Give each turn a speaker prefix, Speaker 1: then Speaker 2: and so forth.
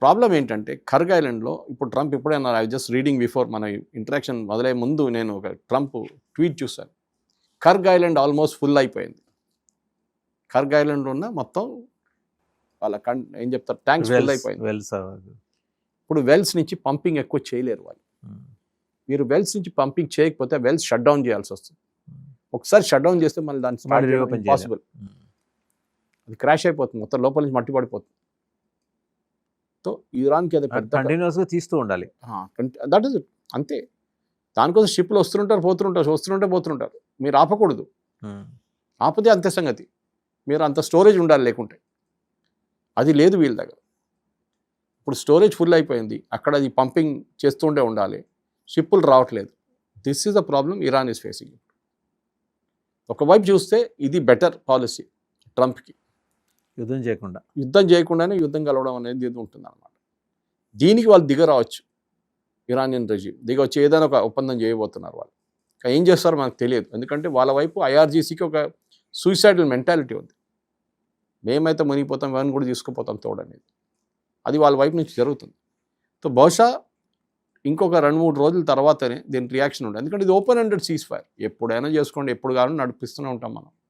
Speaker 1: Problem ఏంటంటే కర్గ్ ఐలాండ్లో ఇప్పుడు ట్రంప్ ఎప్పుడైనా ఐ జస్ట్ రీడింగ్ బిఫోర్ మన ఇంటరాక్షన్ మొదలయ్యే ముందు నేను ఒక ట్రంప్ ట్వీట్ చూశాను. కర్గ్ ఐలాండ్ ఆల్మోస్ట్ ఫుల్ అయిపోయింది. కర్గ్ ఐలాండ్ ఉన్న మొత్తం వాళ్ళ ఏం చెప్తారు ట్యాంక్స్ ఫుల్ అయిపోయింది. ఇప్పుడు వెల్స్ నుంచి పంపింగ్ ఎక్కువ చేయలేరు వాళ్ళు. మీరు వెల్స్ నుంచి పంపింగ్ చేయకపోతే వెల్స్ షట్ డౌన్ చేయాల్సి వస్తుంది. ఒకసారి షట్ డౌన్ చేస్తే మళ్ళీ దాన్ని పాసిబుల్, అది క్రాష్ అయిపోతుంది, మొత్తం లోపల నుంచి మట్టి పడిపోతుంది. సో ఇరాన్కి అది పెద్ద
Speaker 2: కంటిన్యూస్గా తీస్తూ ఉండాలి.
Speaker 1: దట్ ఈస్ ఇట్, అంతే. దానికోసం షిప్లు వస్తుంటారు పోతుంటారు. మీరు ఆపకూడదు. ఆపితే అంతే సంగతి. మీరు అంత స్టోరేజ్ ఉండాలి, లేకుంటే అది లేదు వీళ్ళ దగ్గర. ఇప్పుడు స్టోరేజ్ ఫుల్ అయిపోయింది, అక్కడ అది పంపింగ్ చేస్తుండే ఉండాలి, షిప్పులు రావట్లేదు. This is the problem Iran is facing. ఒకవైపు చూస్తే ఇది బెటర్ పాలసీ ట్రంప్కి, యుద్ధం చేయకుండానే యుద్ధం కలవడం అనేది ఇది ఉంటుంది అన్నమాట. దీనికి వాళ్ళు దిగరావచ్చు, ఇరానియన్ రెజ్యూమ్ దిగొచ్చి ఏదైనా ఒక ఒప్పందం చేయబోతున్నారు వాళ్ళు. ఏం చేస్తారో మనకు తెలియదు, ఎందుకంటే వాళ్ళ వైపు ఐఆర్జీసీకి ఒక సూసైడల్ మెంటాలిటీ ఉంది. మేమైతే మునిగిపోతాం, ఎవరిని కూడా తీసుకుపోతాం తోడనేది, అది వాళ్ళ వైపు నుంచి జరుగుతుంది. సో బహుశా ఇంకొక 2-3 రోజుల తర్వాతనే దీని రియాక్షన్ ఉంటుంది. ఎందుకంటే ఇది ఓపెన్ ఎండెడ్ సీజ్ ఫైర్, ఎప్పుడైనా చేసుకోండి, ఎప్పుడు కావాలని నడిపిస్తూనే ఉంటాం మనం.